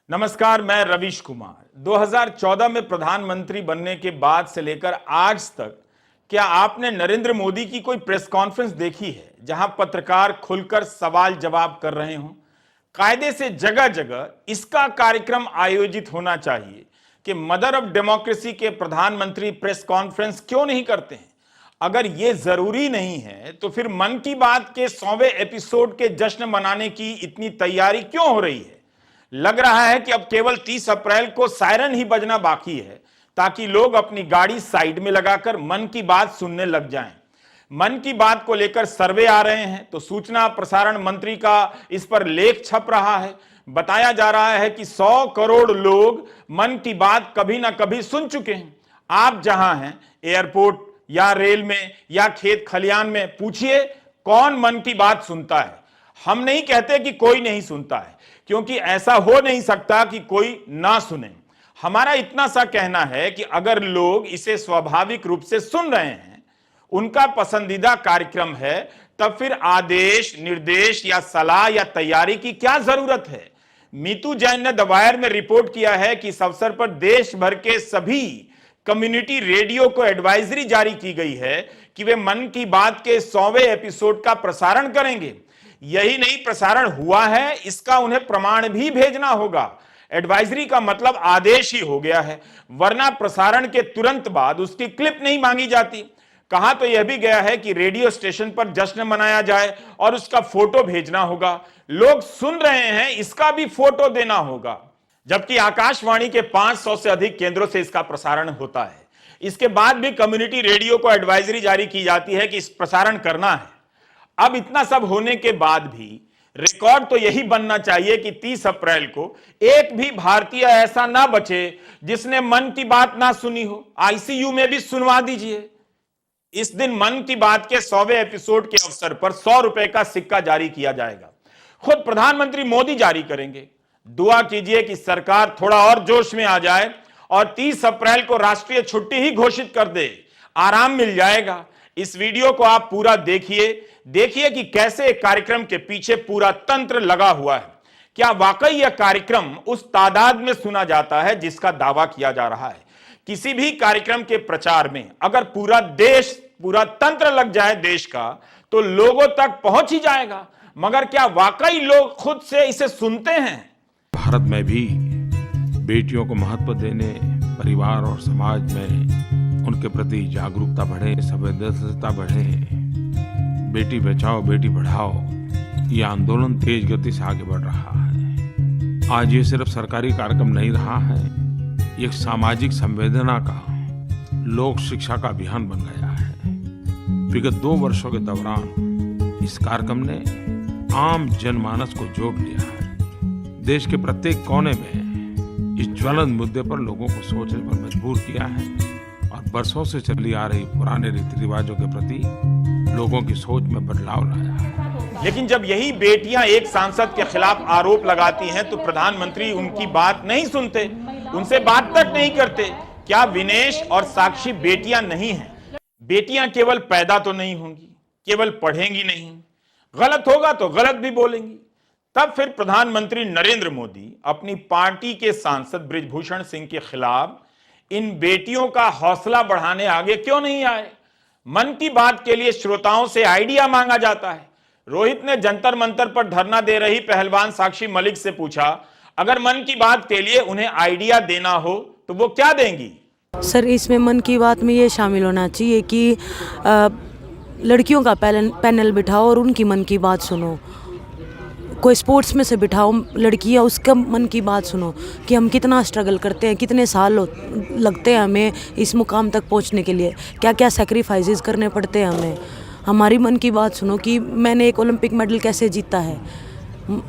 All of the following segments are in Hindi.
नमस्कार, मैं रवीश कुमार। 2014 में प्रधानमंत्री बनने के बाद से लेकर आज तक क्या आपने नरेंद्र मोदी की कोई प्रेस कॉन्फ्रेंस देखी है जहां पत्रकार खुलकर सवाल जवाब कर रहे हों? कायदे से जगह जगह इसका कार्यक्रम आयोजित होना चाहिए कि मदर ऑफ डेमोक्रेसी के प्रधानमंत्री प्रेस कॉन्फ्रेंस क्यों नहीं करते हैं? अगर यह जरूरी नहीं है तो फिर मन की बात के 100वें एपिसोड के जश्न मनाने की इतनी तैयारी क्यों हो रही है? लग रहा है कि अब केवल 30 अप्रैल को सायरन ही बजना बाकी है ताकि लोग अपनी गाड़ी साइड में लगाकर मन की बात सुनने लग जाएं। मन की बात को लेकर सर्वे आ रहे हैं तो सूचना प्रसारण मंत्री का इस पर लेख छप रहा है। बताया जा रहा है कि 100 करोड़ लोग मन की बात कभी ना कभी सुन चुके हैं। आप जहां हैं, एयरपोर्ट या रेल में या खेत खलियान में, पूछिए कौन मन की बात सुनता है। हम नहीं कहते कि कोई नहीं सुनता है, क्योंकि ऐसा हो नहीं सकता कि कोई ना सुने। हमारा इतना सा कहना है कि अगर लोग इसे स्वाभाविक रूप से सुन रहे हैं, उनका पसंदीदा कार्यक्रम है, तब फिर आदेश, निर्देश या सलाह या तैयारी की क्या जरूरत है? मीतू जैन ने द वायर में रिपोर्ट किया है कि इस अवसर पर देश भर के सभी कम्युनिटी रेडियो को एडवाइजरी जारी की गई है कि वे मन की बात के 100वें एपिसोड का प्रसारण करेंगे। यही नहीं, प्रसारण हुआ है इसका उन्हें प्रमाण भी भेजना होगा। एडवाइजरी का मतलब आदेश ही हो गया है, वरना प्रसारण के तुरंत बाद उसकी क्लिप नहीं मांगी जाती। कहा तो यह भी गया है कि रेडियो स्टेशन पर जश्न मनाया जाए और उसका फोटो भेजना होगा। लोग सुन रहे हैं, इसका भी फोटो देना होगा। जबकि आकाशवाणी के 500 से अधिक केंद्रों से इसका प्रसारण होता है। इसके बाद भी कम्युनिटी रेडियो को एडवाइजरी जारी की जाती है कि इस प्रसारण करना है। अब इतना सब होने के बाद भी रिकॉर्ड तो यही बनना चाहिए कि 30 अप्रैल को एक भी भारतीय ऐसा ना बचे जिसने मन की बात ना सुनी हो। आईसीयू में भी सुनवा दीजिए। इस दिन मन की बात के 100वें एपिसोड के अवसर पर 100 रुपए का सिक्का जारी किया जाएगा। खुद प्रधानमंत्री मोदी जारी करेंगे। दुआ कीजिए कि सरकार थोड़ा और जोश में आ जाए और 30 अप्रैल को राष्ट्रीय छुट्टी ही घोषित कर दे। आराम मिल जाएगा। इस वीडियो को आप पूरा देखिए कि कैसे एक कार्यक्रम के पीछे पूरा तंत्र लगा हुआ है। क्या वाकई यह कार्यक्रम उस तादाद में सुना जाता है जिसका दावा किया जा रहा है? किसी भी कार्यक्रम के प्रचार में अगर पूरा देश, पूरा तंत्र लग जाए देश का, तो लोगों तक पहुंच ही जाएगा। मगर क्या वाकई लोग खुद से इसे सुनते हैं? भारत में भी बेटियों को महत्व देने, परिवार और समाज में उनके प्रति जागरूकता बढ़े, संवेदनशीलता बढ़े, बेटी बचाओ बेटी पढ़ाओ, ये आंदोलन तेज गति से आगे बढ़ रहा है। आज ये सिर्फ सरकारी कार्यक्रम नहीं रहा है, ये एक सामाजिक संवेदना का, लोक शिक्षा का अभियान बन गया है। विगत 2 वर्षों के दौरान इस कार्यक्रम ने आम जनमानस को जोड़ लिया है। देश के प्रत्येक कोने में इस ज्वलंत मुद्दे पर लोगों को सोचने पर मजबूर किया है और बरसों से चली आ रही पुराने रीति रिवाजों के प्रति लोगों की सोच में बदलाव लाया है। लेकिन जब यही बेटियां एक सांसद के खिलाफ आरोप लगाती हैं तो प्रधानमंत्री उनकी बात नहीं सुनते, उनसे बात तक नहीं करते। क्या विनेश और साक्षी बेटियां नहीं हैं? बेटियां केवल पैदा तो नहीं होंगी, केवल पढ़ेंगी नहीं, गलत होगा तो गलत भी बोलेंगी। तब फिर प्रधानमंत्री नरेंद्र मोदी अपनी पार्टी के सांसद बृजभूषण सिंह के खिलाफ इन बेटियों का हौसला बढ़ाने आगे क्यों नहीं आए? मन की बात के लिए श्रोताओं से आइडिया मांगा जाता है। रोहित ने जंतर मंतर पर धरना दे रही पहलवान साक्षी मलिक से पूछा, अगर मन की बात के लिए उन्हें आइडिया देना हो तो वो क्या देंगी? सर, इसमें मन की बात में ये शामिल होना चाहिए कि लड़कियों का पैनल बिठाओ और उनकी मन की बात सुनो। कोई स्पोर्ट्स में से बिठाओ लड़कियां, उसका मन की बात सुनो कि हम कितना स्ट्रगल करते हैं, कितने साल लगते हैं हमें इस मुकाम तक पहुंचने के लिए, क्या क्या सैक्रिफाइसेस करने पड़ते हैं हमें। हमारी मन की बात सुनो कि मैंने एक ओलंपिक मेडल कैसे जीता है,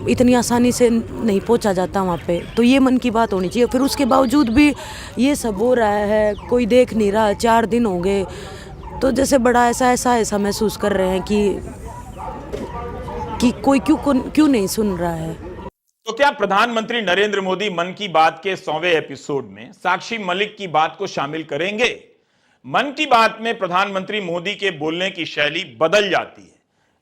इतनी आसानी से नहीं पहुंचा जाता वहाँ पे। तो ये मन की बात होनी चाहिए। फिर उसके बावजूद भी ये सब हो रहा है, कोई देख नहीं रहा। 4 दिन हो गए तो जैसे बड़ा ऐसा महसूस कर रहे हैं कि कोई क्यों नहीं सुन रहा है। तो क्या प्रधानमंत्री नरेंद्र मोदी मन की बात के 100वें एपिसोड में साक्षी मलिक की बात को शामिल करेंगे? मन की बात में प्रधानमंत्री मोदी के बोलने की शैली बदल जाती है।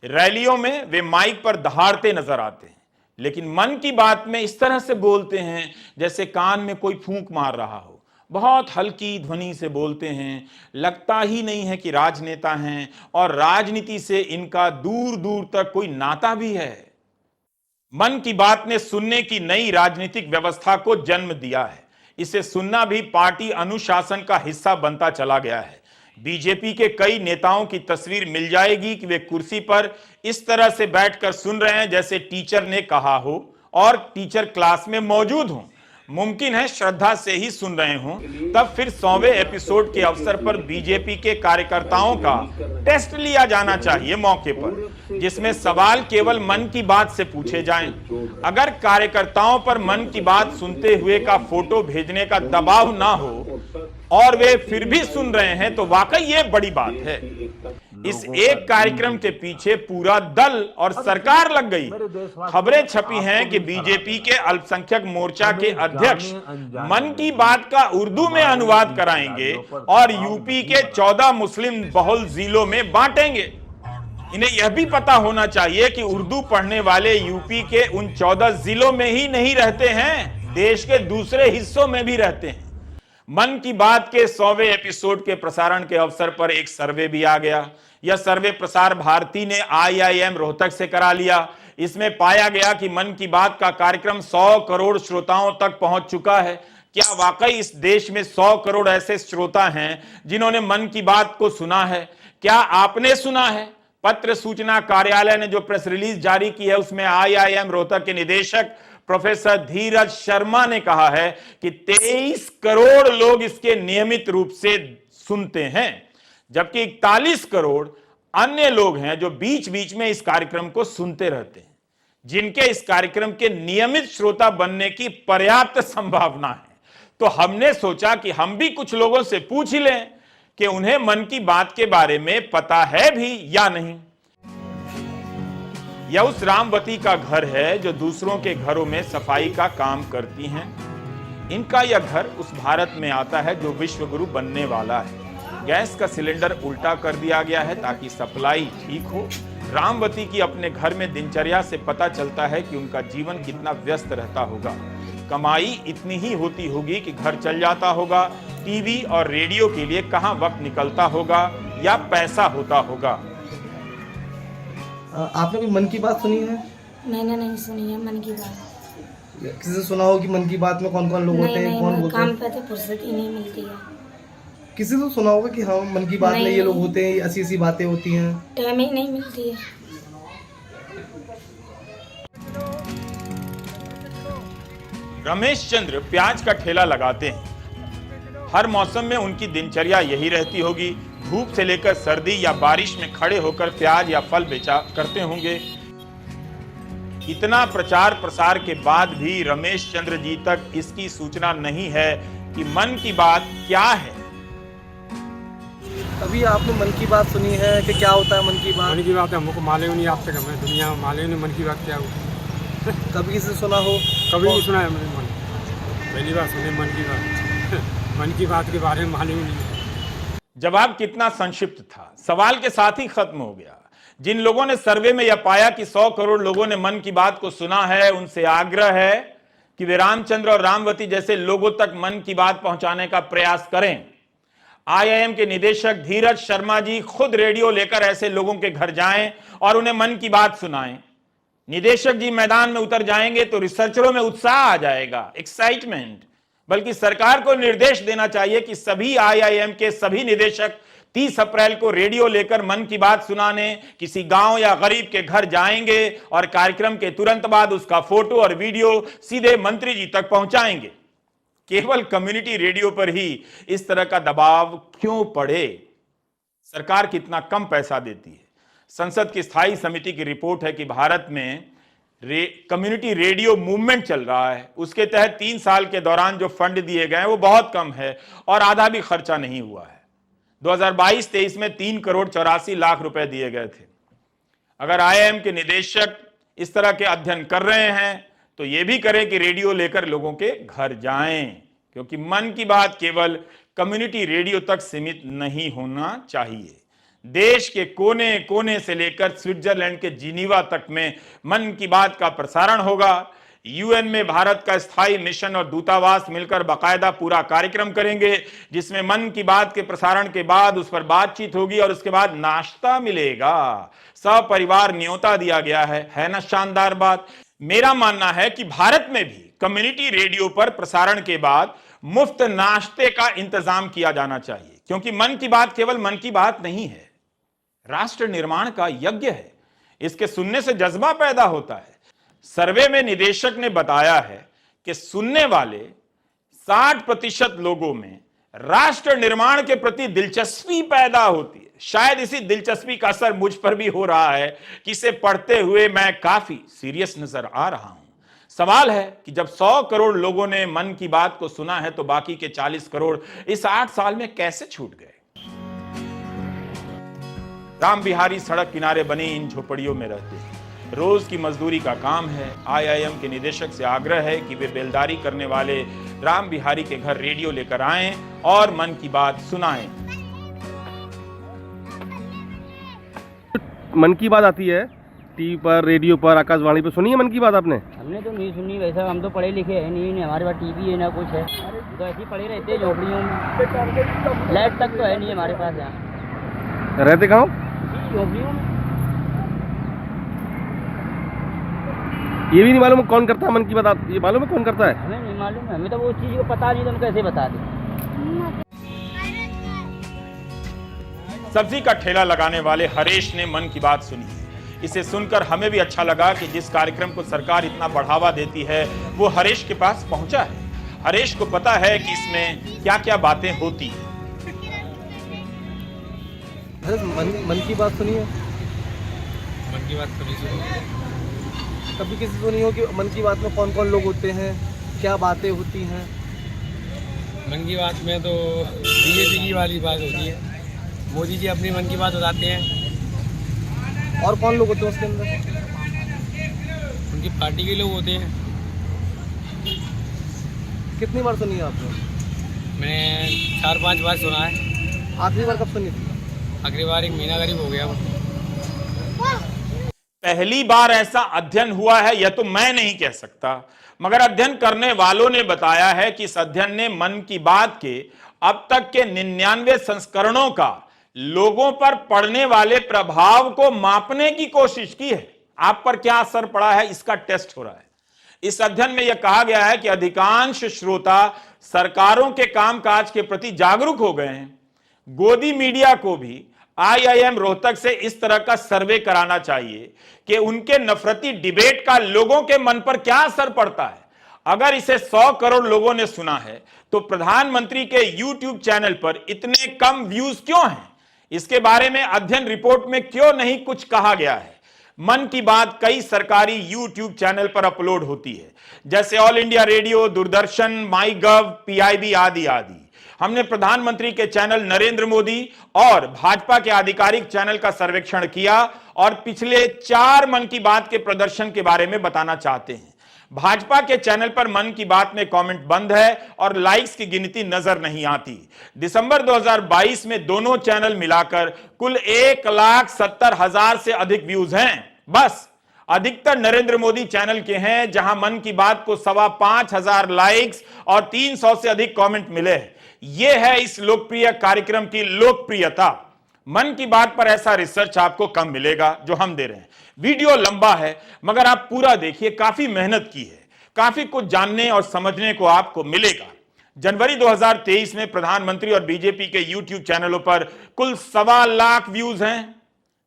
रैलियों में वे माइक पर दहाड़ते नजर आते हैं, लेकिन मन की बात में इस तरह से बोलते हैं जैसे कान में कोई फूंक मार रहा हो। बहुत हल्की ध्वनि से बोलते हैं, लगता ही नहीं है कि राजनेता हैं और राजनीति से इनका दूर दूर तक कोई नाता भी है। मन की बात ने सुनने की नई राजनीतिक व्यवस्था को जन्म दिया है। इसे सुनना भी पार्टी अनुशासन का हिस्सा बनता चला गया है। बीजेपी के कई नेताओं की तस्वीर मिल जाएगी कि वे कुर्सी पर इस तरह से बैठकर सुन रहे हैं जैसे टीचर ने कहा हो और टीचर क्लास में मौजूद हों। मुमकिन है श्रद्धा से ही सुन रहे हों। तब फिर 100वें एपिसोड के अवसर पर बीजेपी के कार्यकर्ताओं का टेस्ट लिया जाना चाहिए मौके पर, जिसमें सवाल केवल मन की बात से पूछे जाएं। अगर कार्यकर्ताओं पर मन की बात सुनते हुए का फोटो भेजने का दबाव ना हो और वे फिर भी सुन रहे हैं तो वाकई ये बड़ी बात है। इस एक कार्यक्रम के पीछे पूरा दल और सरकार लग गई। खबरें छपी हैं कि बीजेपी के अल्पसंख्यक मोर्चा के अध्यक्ष मन की बात का उर्दू में अनुवाद कराएंगे और यूपी के 14 मुस्लिम बहुल जिलों में बांटेंगे। इन्हें यह भी पता होना चाहिए कि उर्दू पढ़ने वाले यूपी के उन 14 जिलों में ही नहीं रहते हैं, देश के दूसरे हिस्सों में भी रहते हैं। मन की बात के 100वें एपिसोड के प्रसारण के अवसर पर एक सर्वे भी आ गया। यह सर्वे प्रसार भारती ने IIM रोहतक से करा लिया। इसमें पाया गया कि मन की बात का कार्यक्रम 100 करोड़ श्रोताओं तक पहुंच चुका है। क्या वाकई इस देश में 100 करोड़ ऐसे श्रोता हैं जिन्होंने मन की बात को सुना है? क्या आपने सुना है? पत्र सूचना कार्यालय ने जो प्रेस रिलीज जारी की है उसमें IIM रोहतक के निदेशक प्रोफेसर धीरज शर्मा ने कहा है कि 23 करोड़ लोग इसके नियमित रूप से सुनते हैं, जबकि 41 करोड़ अन्य लोग हैं जो बीच बीच में इस कार्यक्रम को सुनते रहते हैं, जिनके इस कार्यक्रम के नियमित श्रोता बनने की पर्याप्त संभावना है। तो हमने सोचा कि हम भी कुछ लोगों से पूछ लें कि उन्हें मन की बात के बारे में पता है भी या नहीं। यह उस रामवती का घर है जो दूसरों के घरों में सफाई का काम करती हैं। इनका यह घर उस भारत में आता है जो विश्व गुरु बनने वाला है। गैस का सिलेंडर उल्टा कर दिया गया है ताकि सप्लाई ठीक हो। रामवती की अपने घर में दिनचर्या से पता चलता है कि उनका जीवन कितना व्यस्त रहता होगा। कमाई इतनी ही होती होगी कि घर चल जाता होगा, टीवी और रेडियो के लिए कहां वक्त निकलता होगा या पैसा होता होगा। आपने कोई मन की बात सुनी है? मैंने नहीं सुनी है मन की बात। किसी से सुना हो कि मन की बात में कौन कौन लोग होते हैं, कौन बोलते हैं? काम पे तो फुर्सत ही नहीं मिलती है। किसी से सुना होगा कि हाँ मन की बात में ये लोग होते हैं, ऐसी ऐसी बातें होती हैं? टाइम ही नहीं मिलती है। रमेश चंद्र प्याज का ठेला लगाते हैं। हर मौसम में उनकी दिनचर्या यही रहती होगी। धूप से लेकर सर्दी या बारिश में खड़े होकर प्याज या फल बेचा करते होंगे। इतना प्रचार प्रसार के बाद भी रमेश चंद्र जी तक इसकी सूचना नहीं है कि मन की बात क्या है। अभी आपने मन की बात सुनी है कि क्या होता है मन की बात? मन की बात हमको मालूम नहीं, आपसे हमें दुनिया में मालूम नहीं मन की बात क्या होती है। कभी किसी से सुना हो? कभी नहीं सुना है मन, पहली बार सुने मन की बात। मन की बात के बारे में मालूम नहीं। जवाब कितना संक्षिप्त था, सवाल के साथ ही खत्म हो गया। जिन लोगों ने सर्वे में यह पाया कि 100 करोड़ लोगों ने मन की बात को सुना है, उनसे आग्रह है कि वे रामचंद्र और रामवती जैसे लोगों तक मन की बात पहुंचाने का प्रयास करें। IIM के निदेशक धीरज शर्मा जी खुद रेडियो लेकर ऐसे लोगों के घर जाएं और उन्हें मन की बात सुनाएं। निदेशक जी मैदान में उतर जाएंगे तो रिसर्चरों में उत्साह आ जाएगा, एक्साइटमेंट। बल्कि सरकार को निर्देश देना चाहिए कि सभी IIM के सभी निदेशक 30 अप्रैल को रेडियो लेकर मन की बात सुनाने किसी गांव या गरीब के घर जाएंगे और कार्यक्रम के तुरंत बाद उसका फोटो और वीडियो सीधे मंत्री जी तक पहुंचाएंगे। केवल कम्युनिटी रेडियो पर ही इस तरह का दबाव क्यों पड़े? सरकार कितना कम पैसा देती है। संसद की स्थायी समिति की रिपोर्ट है कि भारत में कम्युनिटी रेडियो मूवमेंट चल रहा है। उसके तहत 3 साल के दौरान जो फंड दिए गए हैं वो बहुत कम है और आधा भी खर्चा नहीं हुआ है। 2022-23 में 3 करोड़ 84 लाख रुपए दिए गए थे। अगर IIM के निदेशक इस तरह के अध्ययन कर रहे हैं तो ये भी करें कि रेडियो लेकर लोगों के घर जाएं, क्योंकि मन की बात केवल कम्युनिटी रेडियो तक सीमित नहीं होना चाहिए। देश के कोने कोने से लेकर स्विट्जरलैंड के जिनीवा तक में मन की बात का प्रसारण होगा। यूएन में भारत का स्थायी मिशन और दूतावास मिलकर बाकायदा पूरा कार्यक्रम करेंगे, जिसमें मन की बात के प्रसारण के बाद उस पर बातचीत होगी और उसके बाद नाश्ता मिलेगा। सपरिवार न्योता दिया गया है ना शानदार बात। मेरा मानना है कि भारत में भी कम्युनिटी रेडियो पर प्रसारण के बाद मुफ्त नाश्ते का इंतजाम किया जाना चाहिए, क्योंकि मन की बात केवल मन की बात नहीं है, राष्ट्र निर्माण का यज्ञ है। इसके सुनने से जज्बा पैदा होता है। सर्वे में निदेशक ने बताया है कि सुनने वाले 60% लोगों में राष्ट्र निर्माण के प्रति दिलचस्पी पैदा होती है। शायद इसी दिलचस्पी का असर मुझ पर भी हो रहा है कि इसे पढ़ते हुए मैं काफी सीरियस नजर आ रहा हूं। सवाल है कि जब 100 करोड़ लोगों ने मन की बात को सुना है तो बाकी के 40 करोड़ इस 8 साल में कैसे छूट गए। राम बिहारी सड़क किनारे बनी इन झोपड़ियों में रहते हैं, रोज की मजदूरी का काम है। आईआईएम के निदेशक से आग्रह है कि वे बेलदारी करने वाले राम बिहारी के घर रेडियो लेकर आएं और मन की बात सुनाएं। मन की बात आती है टीवी पर, रेडियो पर, आकाशवाणी पर, सुनी है मन की बात आपने? हमने तो नहीं सुनी, वैसा हम तो पढ़े लिखे हैं नहीं, हमारे पास टीवी है ना कुछ है, तो ऐसे ही पड़े रहते हैं झोपड़ियों में। लाइट तक तो है नहीं हमारे पास यहाँ। रहते कहाँ? झोपड़ियों में। ये भी नहीं मालूम कौन करता है मन की बात? ये मालूम है कौन करता है? हमें नहीं मालूम है, हमें तो वो चीज़ को पता नहीं, तो हम कैसे बता दें। सब्जी का ठेला लगाने वाले हरेश ने मन की बात सुनी। इसे सुनकर हमें भी अच्छा लगा कि जिस कार्यक्रम को सरकार इतना बढ़ावा देती है वो हरेश के पास पहुंचा है। हरेश को पता है कि इसमें क्या क्या बातें होती हैं। मन की बात सुनी है? मन की बात कभी सुनी? कभी किसी सुनी हो कि मन की बात में कौन कौन लोग होते हैं, क्या बातें होती हैं? मन की बात में तो बीजेपी की वाली बात होती है, मोदी जी अपनी मन की बात बताते हैं। और कौन लोग होते हैं उसके अंदर? उनकी पार्टी के लोग होते हैं। कितनी बार सुनी है आपने? मैंने 4-5 बार सुना है। आखिरी बार कब सुनी थी? आखिरी बार 1 महीना करीब हो गया। पहली बार ऐसा अध्ययन हुआ है यह तो मैं नहीं कह सकता, मगर अध्ययन करने वालों ने बताया है कि इस अध्ययन ने मन की बात के अब तक के 99 संस्करणों का लोगों पर पड़ने वाले प्रभाव को मापने की कोशिश की है। आप पर क्या असर पड़ा है इसका टेस्ट हो रहा है। इस अध्ययन में यह कहा गया है कि अधिकांश श्रोता सरकारों के कामकाज के प्रति जागरूक हो गए हैं। गोदी मीडिया को भी आईआईएम रोहतक से इस तरह का सर्वे कराना चाहिए कि उनके नफरती डिबेट का लोगों के मन पर क्या असर पड़ता है। अगर इसे 100 करोड़ लोगों ने सुना है तो प्रधानमंत्री के यूट्यूब चैनल पर इतने कम व्यूज क्यों हैं? इसके बारे में अध्ययन रिपोर्ट में क्यों नहीं कुछ कहा गया है? मन की बात कई सरकारी यूट्यूब चैनल पर अपलोड होती है, जैसे ऑल इंडिया रेडियो, दूरदर्शन, माई गव, पीआईबी आदि आदि। हमने प्रधानमंत्री के चैनल नरेंद्र मोदी और भाजपा के आधिकारिक चैनल का सर्वेक्षण किया और पिछले 4 मन की बात के प्रदर्शन के बारे में बताना चाहते हैं। भाजपा के चैनल पर मन की बात में कमेंट बंद है और लाइक्स की गिनती नजर नहीं आती। दिसंबर 2022 में दोनों चैनल मिलाकर कुल 1,70,000 से अधिक व्यूज हैं। बस अधिकतर नरेंद्र मोदी चैनल के हैं, जहां मन की बात को 5,500 लाइक्स और 300 से अधिक कमेंट मिले हैं। यह है इस लोकप्रिय कार्यक्रम की लोकप्रियता। मन की बात पर ऐसा रिसर्च आपको कम मिलेगा जो हम दे रहे हैं। वीडियो लंबा है मगर आप पूरा देखिए, काफी मेहनत की है, काफी कुछ जानने और समझने को आपको मिलेगा। जनवरी 2023 में प्रधानमंत्री और बीजेपी के यूट्यूब चैनलों पर कुल 1.25 लाख व्यूज हैं।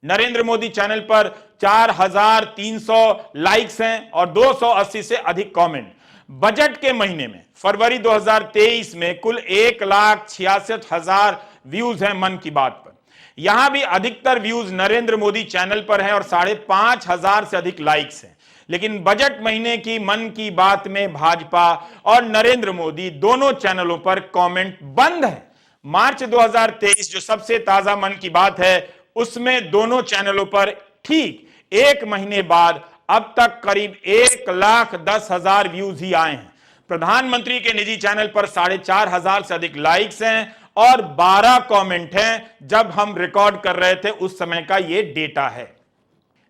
नरेंद्र मोदी चैनल पर 4,300 लाइक्स हैं और 280 से अधिक कमेंट। बजट के महीने में फरवरी 2023 में कुल 1,66,000 व्यूज हैं मन की बात पर। यहां भी अधिकतर व्यूज नरेंद्र मोदी चैनल पर हैं और 5,500 से अधिक लाइक्स हैं। लेकिन बजट महीने की मन की बात में भाजपा और नरेंद्र मोदी दोनों चैनलों पर कमेंट बंद है। मार्च 2023 जो सबसे ताजा मन की बात है उसमें दोनों चैनलों पर ठीक 1 महीने बाद अब तक करीब 1,10,000 व्यूज ही आए हैं। प्रधानमंत्री के निजी चैनल पर 4,500 से अधिक लाइक्स हैं और 12 कमेंट हैं जब हम रिकॉर्ड कर रहे थे उस समय का ये डेटा है।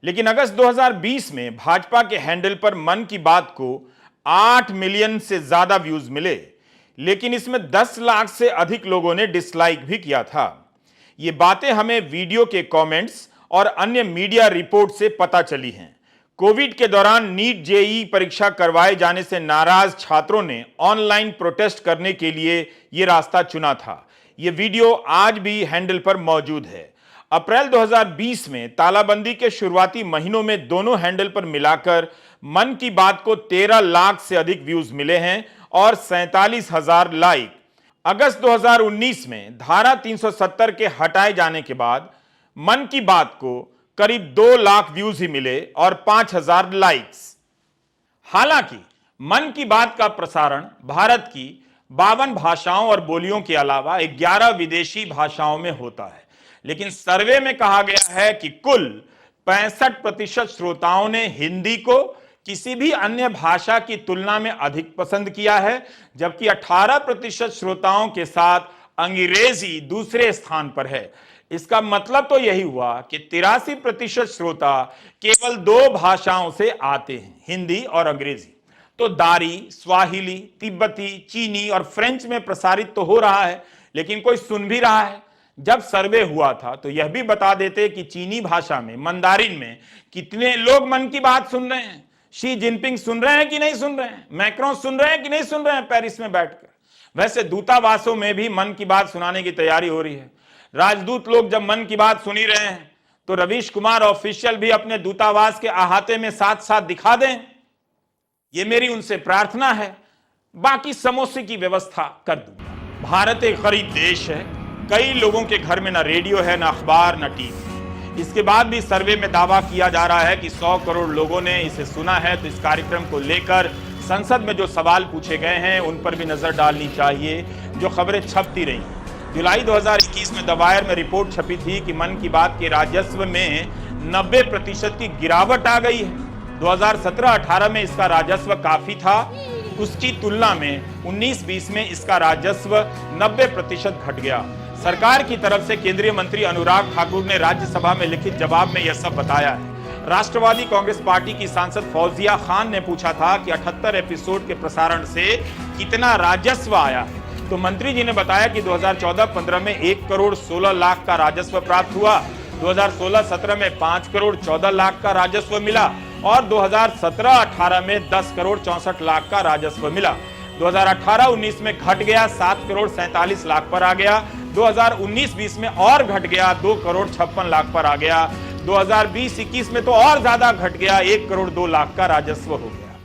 लेकिन अगस्त 2020 में भाजपा के हैंडल पर मन की बात को 8 मिलियन से ज्यादा व्यूज मिले, लेकिन इसमें 10 लाख से अधिक लोगों ने डिसलाइक भी किया था। ये बातें हमें वीडियो के कमेंट्स और अन्य मीडिया रिपोर्ट से पता चली हैं। कोविड के दौरान नीट जेईई परीक्षा करवाए जाने से नाराज छात्रों ने ऑनलाइन प्रोटेस्ट करने के लिए यह रास्ता चुना था। यह वीडियो आज भी हैंडल पर मौजूद है। अप्रैल 2020 में तालाबंदी के शुरुआती महीनों में दोनों हैंडल पर मिलाकर मन की बात को 13 लाख से अधिक व्यूज मिले हैं और 47,000 लाइक। अगस्त 2019 में धारा 370 के हटाए जाने के बाद मन की बात को करीब 2 लाख व्यूज ही मिले और 5,000 लाइक्स। हालांकि मन की बात का प्रसारण भारत की 52 भाषाओं और बोलियों के अलावा 11 विदेशी भाषाओं में होता है, लेकिन सर्वे में कहा गया है कि कुल 65% श्रोताओं ने हिंदी को किसी भी अन्य भाषा की तुलना में अधिक पसंद किया है, जबकि 18% श्रोताओं के साथ अंग्रेजी दूसरे स्थान पर है। इसका मतलब तो यही हुआ कि 83% श्रोता केवल 2 भाषाओं से आते हैं, हिंदी और अंग्रेजी। तो दारी, स्वाहिली, तिब्बती, चीनी और फ्रेंच में प्रसारित तो हो रहा है, लेकिन कोई सुन भी रहा है। जब सर्वे हुआ था तो यह भी बता देते कि चीनी भाषा में, मंदारिन में कितने लोग मन की बात सुन रहे हैं। शी जिनपिंग सुन रहे हैं कि नहीं सुन रहे हैं, मैक्रोन सुन रहे हैं कि नहीं सुन रहे हैं पेरिस में बैठकर। वैसे दूतावासों में भी मन की बात सुनाने की तैयारी हो रही है। राजदूत लोग जब मन की बात सुन ही रहे हैं तो रवीश कुमार ऑफिशियल भी अपने दूतावास के अहाते में साथ साथ दिखा दें, ये मेरी उनसे प्रार्थना है। बाकी समोसे की व्यवस्था कर दूंगा। भारत एक गरीब देश है, कई लोगों के घर में ना रेडियो है, ना अखबार, ना टीवी। इसके बाद भी सर्वे में दावा किया जा रहा है कि 100 करोड़ लोगों ने इसे सुना है। तो इस कार्यक्रम को लेकर संसद में जो सवाल पूछे गए हैं उन पर भी नजर डालनी चाहिए। जो खबरें छपती रही, जुलाई 2021 में द वायर में रिपोर्ट छपी थी कि मन की बात के राजस्व में 90% की गिरावट आ गई है। 2017-18 में इसका राजस्व काफी था, उसकी तुलना में 19-20 में इसका राजस्व 90% घट गया। सरकार की तरफ से केंद्रीय मंत्री अनुराग ठाकुर ने राज्यसभा में लिखित जवाब में यह सब बताया है। राष्ट्रवादी कांग्रेस पार्टी की सांसद फौजिया खान ने पूछा था कि 78 एपिसोड के प्रसारण से कितना राजस्व आया है, तो मंत्री जी ने बताया कि 2014-15 में 1 करोड़ 16 लाख का राजस्व प्राप्त हुआ, 2016-17 में 5 करोड़ 14 लाख का राजस्व मिला और 2017-18 में 10 करोड़ 64 लाख का राजस्व मिला। 2018-19 में घट गया, 7 करोड़ 47 लाख पर आ गया। 2019-20 में और घट गया, 2 करोड़ 56 लाख पर आ गया। 2020-21 में तो और ज्यादा घट गया, 1 करोड़ 2 लाख का राजस्व हो गया।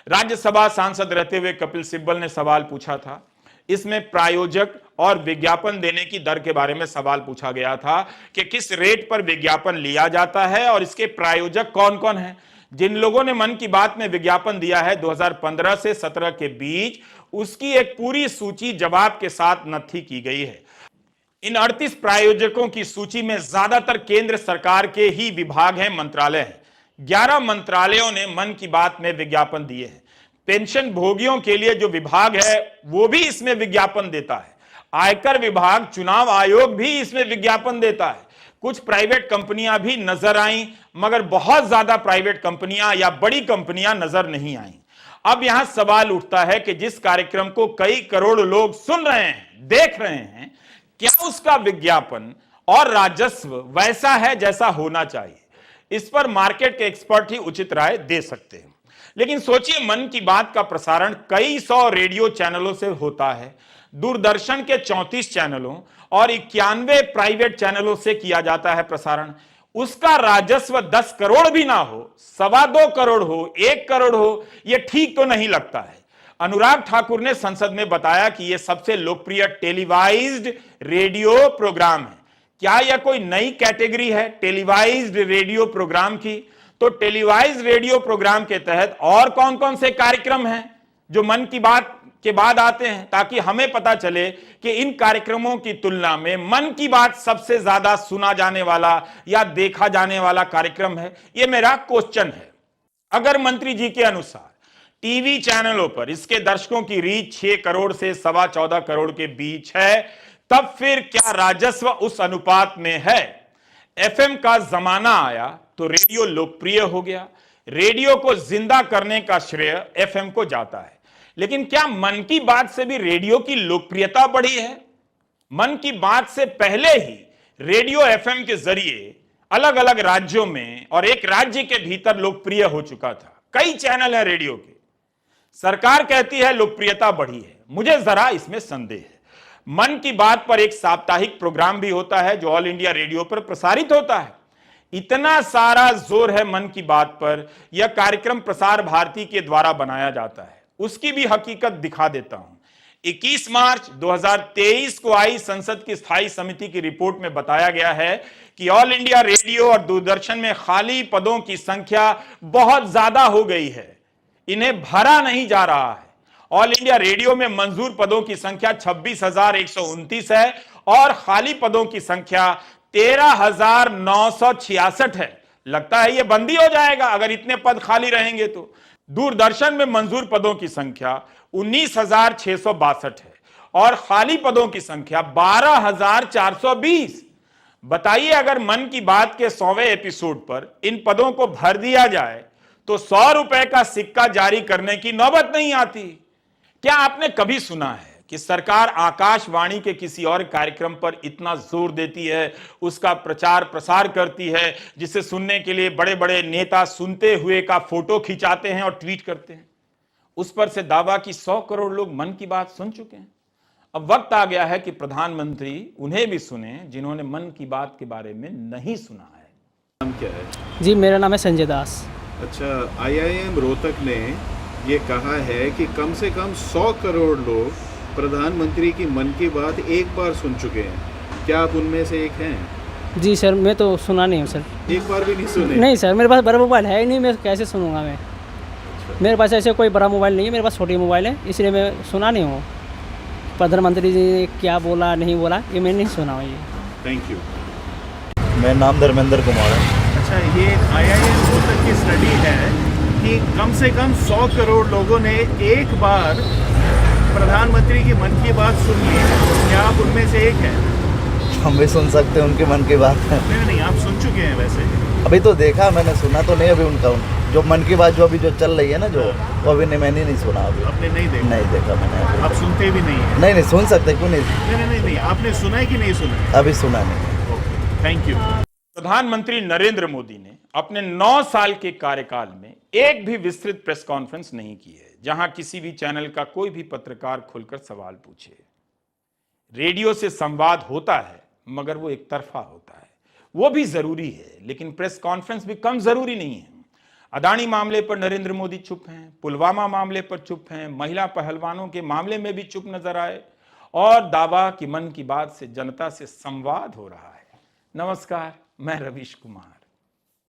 राज्यसभा सांसद रहते हुए कपिल सिब्बल ने सवाल पूछा था। इसमें प्रायोजक और विज्ञापन देने की दर के बारे में सवाल पूछा गया था कि किस रेट पर विज्ञापन लिया जाता है और इसके प्रायोजक कौन कौन हैं। जिन लोगों ने मन की बात में विज्ञापन दिया है 2015 से 17 के बीच, उसकी एक पूरी सूची जवाब के साथ नत्थी की गई है। इन 38 प्रायोजकों की सूची में ज्यादातर केंद्र सरकार के ही विभाग हैं, मंत्रालय हैं। 11 मंत्रालयों ने मन की बात में विज्ञापन दिए हैं। पेंशन भोगियों के लिए जो विभाग है वो भी इसमें विज्ञापन देता है। आयकर विभाग, चुनाव आयोग भी इसमें विज्ञापन देता है। कुछ प्राइवेट कंपनियां भी नजर आई, मगर बहुत ज्यादा प्राइवेट कंपनियां या बड़ी कंपनियां नजर नहीं आई। अब यहां सवाल उठता है कि जिस कार्यक्रम को कई करोड़ लोग सुन रहे हैं, देख रहे हैं, क्या उसका विज्ञापन और राजस्व वैसा है जैसा होना चाहिए? इस पर मार्केट के एक्सपर्ट ही उचित राय दे सकते हैं। लेकिन सोचिए, मन की बात का प्रसारण कई 100 रेडियो चैनलों से होता है, दूरदर्शन के 34 चैनलों और 91 प्राइवेट चैनलों से किया जाता है प्रसारण। उसका राजस्व 10 करोड़ भी ना हो, 2.25 करोड़ हो, 1 करोड़ हो, यह ठीक तो नहीं लगता है। अनुराग ठाकुर ने संसद में बताया कि यह सबसे लोकप्रिय टेलीवाइज्ड रेडियो प्रोग्राम है। क्या यह कोई नई कैटेगरी है टेलीवाइज्ड रेडियो प्रोग्राम की? तो टेलीवाइज्ड रेडियो प्रोग्राम के तहत और कौन कौन से कार्यक्रम हैं जो मन की बात के बाद आते हैं, ताकि हमें पता चले कि इन कार्यक्रमों की तुलना में मन की बात सबसे ज्यादा सुना जाने वाला या देखा जाने वाला कार्यक्रम है। यह मेरा क्वेश्चन है। अगर मंत्री जी के अनुसार टीवी चैनलों पर इसके दर्शकों की रीच 6 करोड़ से 14.25 करोड़ के बीच है, तब फिर क्या राजस्व उस अनुपात में है? एफएम का जमाना आया तो रेडियो लोकप्रिय हो गया। रेडियो को जिंदा करने का श्रेय एफएम को जाता है। लेकिन क्या मन की बात से भी रेडियो की लोकप्रियता बढ़ी है? मन की बात से पहले ही रेडियो एफएम के जरिए अलग अलग राज्यों में और एक राज्य के भीतर लोकप्रिय हो चुका था। कई चैनल हैं रेडियो के। सरकार कहती है लोकप्रियता बढ़ी है, मुझे जरा इसमें संदेह है। मन की बात पर एक साप्ताहिक प्रोग्राम भी होता है जो ऑल इंडिया रेडियो पर प्रसारित होता है। इतना सारा जोर है मन की बात पर, यह कार्यक्रम प्रसार भारती के द्वारा बनाया जाता है। उसकी भी हकीकत दिखा देता हूं। 21 मार्च 2023 को आई संसद की स्थायी समिति की रिपोर्ट में बताया गया है कि ऑल इंडिया रेडियो और दूरदर्शन में खाली पदों की संख्या बहुत ज्यादा हो गई है, इन्हें भरा नहीं जा रहा है। ऑल इंडिया रेडियो में मंजूर पदों की संख्या 26,129 है और खाली पदों की संख्या 13,966 है। लगता है यह बंदी हो जाएगा अगर इतने पद खाली रहेंगे तो। दूरदर्शन में मंजूर पदों की संख्या 19,662 है और खाली पदों की संख्या 12,420। बताइए, अगर मन की बात के 100वें एपिसोड पर इन पदों को भर दिया जाए तो 100 रुपए का सिक्का जारी करने की नौबत नहीं आती। क्या आपने कभी सुना है कि सरकार आकाशवाणी के किसी और कार्यक्रम पर इतना जोर देती है, उसका प्रचार प्रसार करती है, जिसे सुनने के लिए बड़े बड़े नेता सुनते हुए का फोटो खिंचाते हैं और ट्वीट करते हैं? उस पर से दावा कि 100 करोड़ लोग मन की बात सुन चुके हैं। अब वक्त आ गया है कि प्रधानमंत्री उन्हें भी सुने जिन्होंने मन की बात के बारे में नहीं सुना है। नाम क्या है? जी मेरा नाम है संजय दास। अच्छा, IIM रोहतक ने ये कहा है कि कम से कम 100 करोड़ लोग प्रधानमंत्री की मन की बात एक बार सुन चुके हैं। क्या आप उनमें से एक हैं? जी सर, मैं तो सुना नहीं हूँ सर। एक बार भी नहीं सुने? नहीं सर, मेरे पास बड़ा मोबाइल है ही नहीं, मैं कैसे सुनूंगा मैं। मेरे पास ऐसे कोई बड़ा मोबाइल नहीं है, मेरे पास छोटी मोबाइल है, इसलिए मैं सुना नहीं हूँ। प्रधानमंत्री जी ने क्या बोला नहीं बोला ये मैं नहीं सुना हूँ। ये थैंक यू। मेरा नाम धर्मेंद्र कुमार है। अच्छा, ये IIM रोहतक की स्टडी है कि कम से कम 100 करोड़ लोगों ने एक बार प्रधानमंत्री की मन की बात सुन ली है। क्या आप उनमें से एक हैं? हम भी सुन सकते हैं उनकी मन की बात। नहीं, आप सुन चुके हैं वैसे? अभी तो देखा, मैंने सुना तो नहीं अभी उनका जो मन की बात जो अभी जो चल रही है ना, जो वो अभी नहीं, मैंने नहीं सुना अभी। आपने नहीं देखा? नहीं देखा मैंने अभी। आप सुनते भी नहीं हैं? नहीं, सुन सकते, क्यों नहीं? नहीं, आपने सुना है कि नहीं सुना? अभी सुना नहीं। Thank you. प्रधानमंत्री नरेंद्र मोदी ने अपने 9 साल के कार्यकाल में एक भी विस्तृत प्रेस कॉन्फ्रेंस नहीं की है जहां किसी भी चैनल का कोई भी पत्रकार खुलकर सवाल पूछे। रेडियो से संवाद होता है मगर वो एक तरफा होता है, वो भी जरूरी है, लेकिन प्रेस कॉन्फ्रेंस भी कम जरूरी नहीं है। अदानी मामले पर नरेंद्र मोदी चुप हैं, पुलवामा मामले पर चुप हैं, महिला पहलवानों के मामले में भी चुप नजर आए और दावा कि मन की बात से जनता से संवाद हो रहा है। नमस्कार, मैं रवीश कुमार।